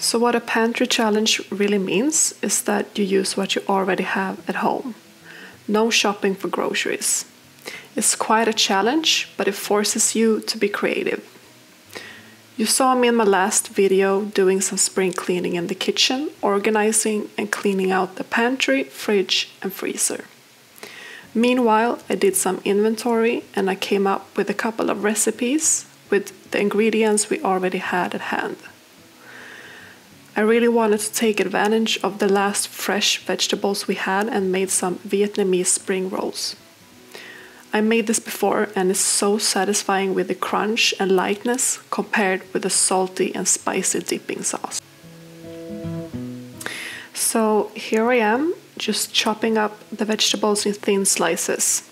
So what a pantry challenge really means is that you use what you already have at home. No shopping for groceries. It's quite a challenge, but it forces you to be creative. You saw me in my last video doing some spring cleaning in the kitchen, organizing and cleaning out the pantry, fridge and freezer. Meanwhile, I did some inventory and I came up with a couple of recipes with the ingredients we already had at hand. I really wanted to take advantage of the last fresh vegetables we had and made some Vietnamese spring rolls. I made this before and it's so satisfying with the crunch and lightness compared with the salty and spicy dipping sauce. So here I am, just chopping up the vegetables in thin slices,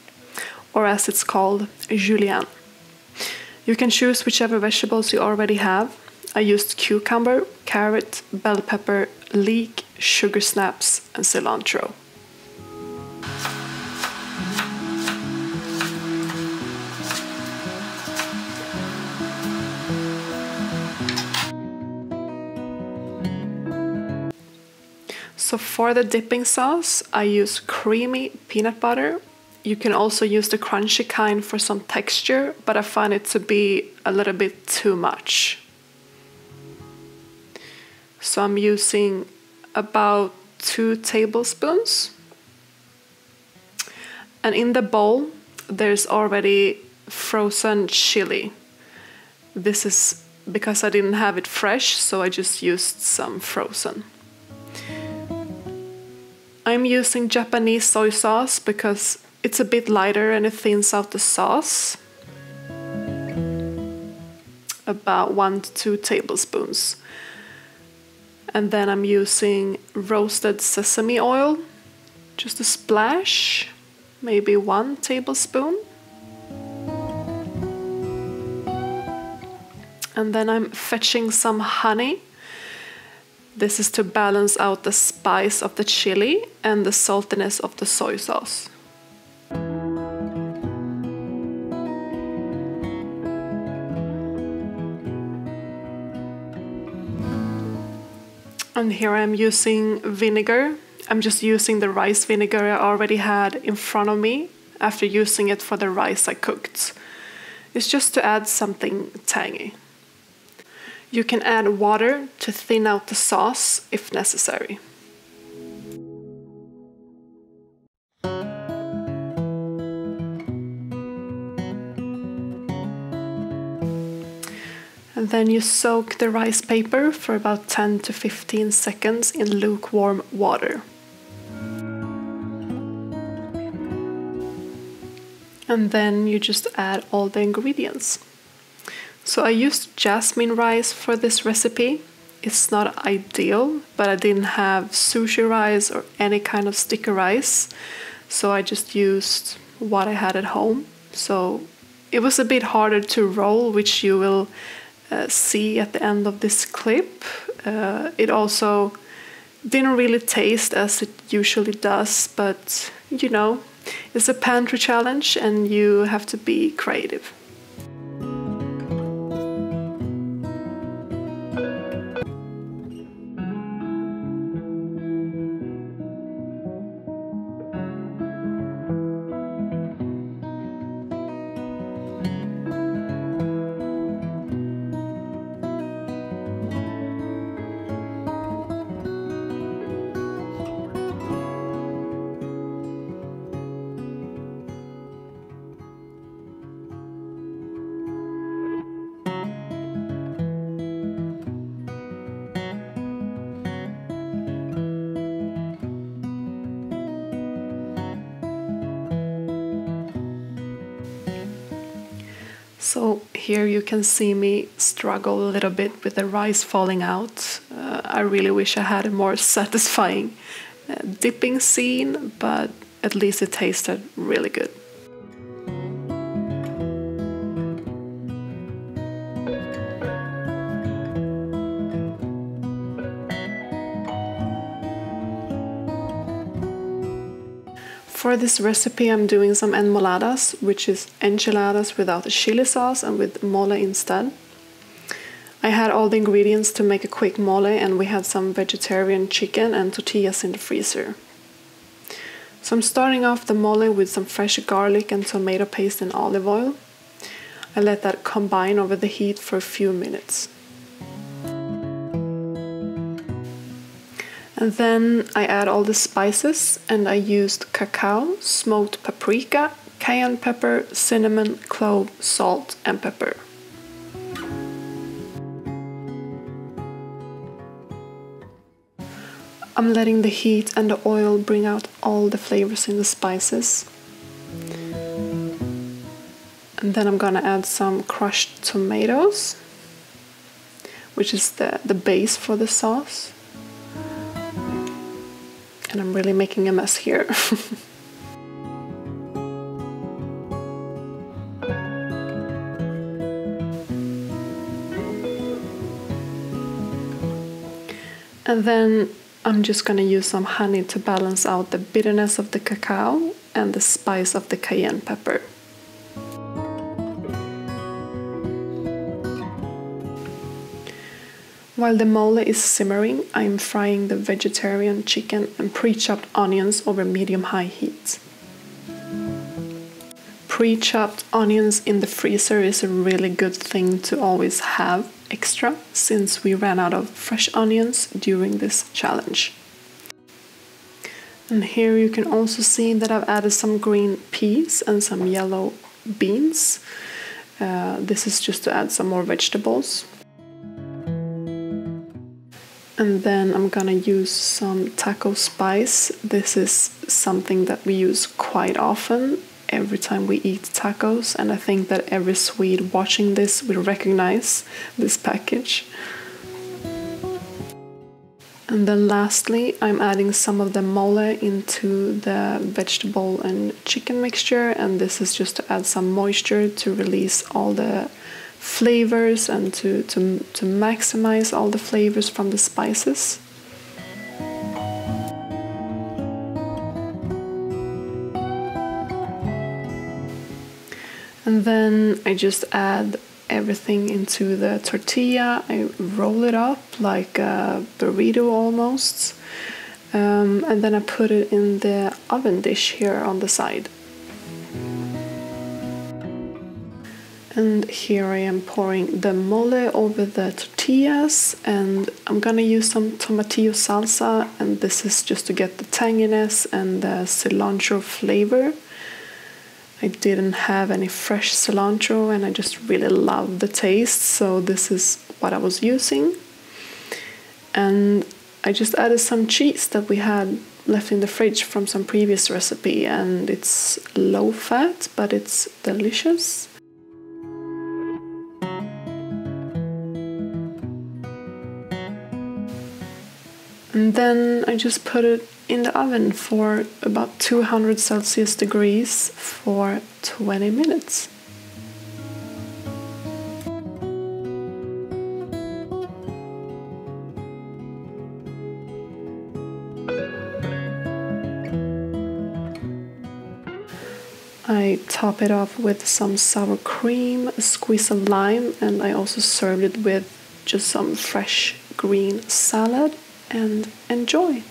or as it's called, julienne. You can choose whichever vegetables you already have. I used cucumber, carrot, bell pepper, leek, sugar snaps and cilantro. So for the dipping sauce, I use creamy peanut butter. You can also use the crunchy kind for some texture, but I find it to be a little bit too much. So I'm using about 2 tablespoons. And in the bowl, there's already frozen chili. This is because I didn't have it fresh, so I just used some frozen. I'm using Japanese soy sauce because it's a bit lighter and it thins out the sauce. About 1 to 2 tablespoons. And then I'm using roasted sesame oil, just a splash, maybe 1 tablespoon. And then I'm fetching some honey. This is to balance out the spice of the chili and the saltiness of the soy sauce. And here I'm using vinegar. I'm just using the rice vinegar I already had in front of me after using it for the rice I cooked. It's just to add something tangy. You can add water to thin out the sauce if necessary. And then you soak the rice paper for about 10 to 15 seconds in lukewarm water. And then you just add all the ingredients. So I used jasmine rice for this recipe. It's not ideal, but I didn't have sushi rice or any kind of sticky rice, so I just used what I had at home. So it was a bit harder to roll, which you will see at the end of this clip. It also didn't really taste as it usually does, but you know, it's a pantry challenge and you have to be creative. So here you can see me struggle a little bit with the rice falling out. I really wish I had a more satisfying dipping scene, but at least it tasted really good. For this recipe I'm doing some enmoladas, which is enchiladas without a chili sauce and with mole instead. I had all the ingredients to make a quick mole, and we had some vegetarian chicken and tortillas in the freezer. So I'm starting off the mole with some fresh garlic and tomato paste and olive oil. I let that combine over the heat for a few minutes. And then I add all the spices, and I used cacao, smoked paprika, cayenne pepper, cinnamon, clove, salt, and pepper. I'm letting the heat and the oil bring out all the flavors in the spices. And then I'm gonna add some crushed tomatoes, which is the base for the sauce. And I'm really making a mess here. And then I'm just gonna use some honey to balance out the bitterness of the cacao and the spice of the cayenne pepper. While the mole is simmering, I'm frying the vegetarian chicken and pre-chopped onions over medium-high heat. Pre-chopped onions in the freezer is a really good thing to always have extra, since we ran out of fresh onions during this challenge. And here you can also see that I've added some green peas and some yellow beans. This is just to add some more vegetables. And then I'm gonna use some taco spice. This is something that we use quite often every time we eat tacos, and I think that every Swede watching this will recognize this package. And then lastly, I'm adding some of the mole into the vegetable and chicken mixture, and this is just to add some moisture to release all the flavors and to maximize all the flavors from the spices. And then I just add everything into the tortilla. I roll it up like a burrito almost. And then I put it in the oven dish here on the side. And here I am pouring the mole over the tortillas, and I'm gonna use some tomatillo salsa, and this is just to get the tanginess and the cilantro flavor. I didn't have any fresh cilantro, and I just really love the taste, so this is what I was using. And I just added some cheese that we had left in the fridge from some previous recipe, and it's low fat, but it's delicious. And then I just put it in the oven for about 200 Celsius degrees for 20 minutes. I top it off with some sour cream, a squeeze of lime, and I also served it with just some fresh green salad. And enjoy!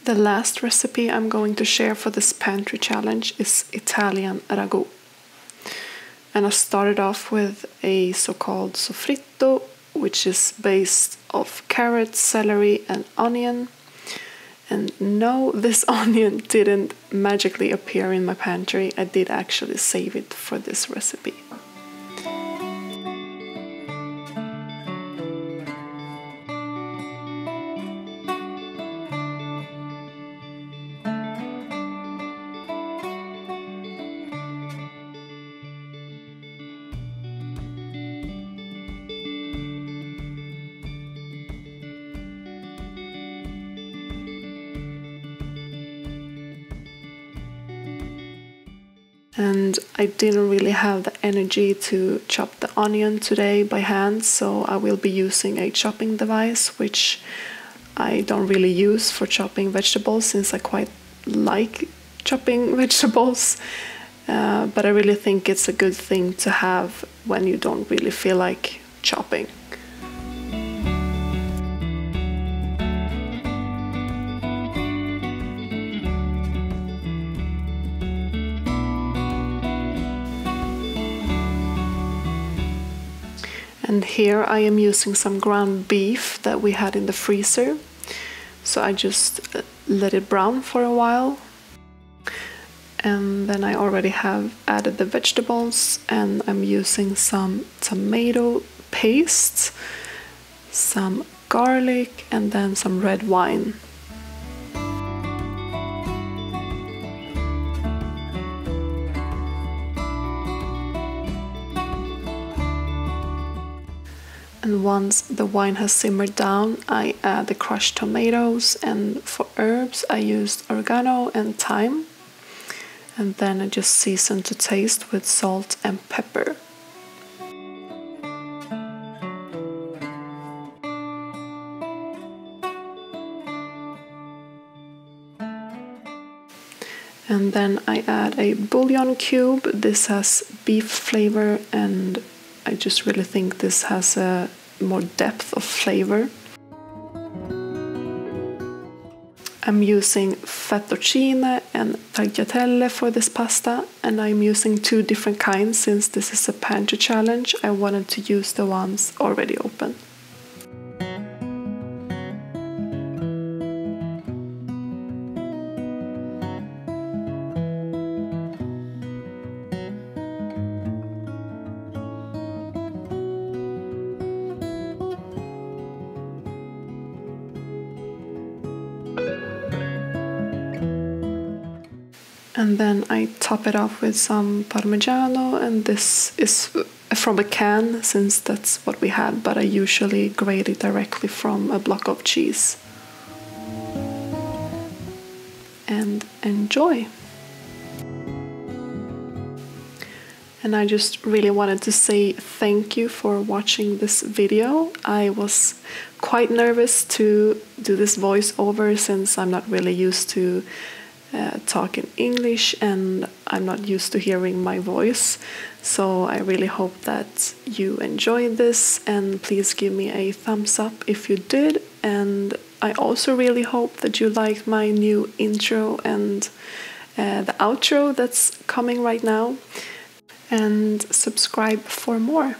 The last recipe I'm going to share for this pantry challenge is Italian ragu. And I started off with a so-called soffritto, which is based off carrot, celery, and onion. And no, this onion didn't magically appear in my pantry. I did actually save it for this recipe. And I didn't really have the energy to chop the onion today by hand, so I will be using a chopping device, which I don't really use for chopping vegetables since I quite like chopping vegetables. But I really think it's a good thing to have when you don't really feel like chopping. And here I am using some ground beef that we had in the freezer. So I just let it brown for a while. And then I already have added the vegetables, and I'm using some tomato paste, some garlic, and then some red wine. And once the wine has simmered down, I add the crushed tomatoes, and for herbs I used oregano and thyme. And then I just season to taste with salt and pepper. And then I add a bouillon cube. This has beef flavor, and I just really think this has a more depth of flavor. I'm using fettuccine and tagliatelle for this pasta, and I'm using 2 different kinds since this is a pantry challenge. I wanted to use the ones already open. And then I top it off with some Parmigiano, and this is from a can since that's what we had, but I usually grate it directly from a block of cheese. And enjoy! And I just really wanted to say thank you for watching this video. I was quite nervous to do this voiceover since I'm not really used to talk in English, and I'm not used to hearing my voice. So I really hope that you enjoyed this, and please give me a thumbs up if you did. And I also really hope that you liked my new intro and the outro that's coming right now. And subscribe for more.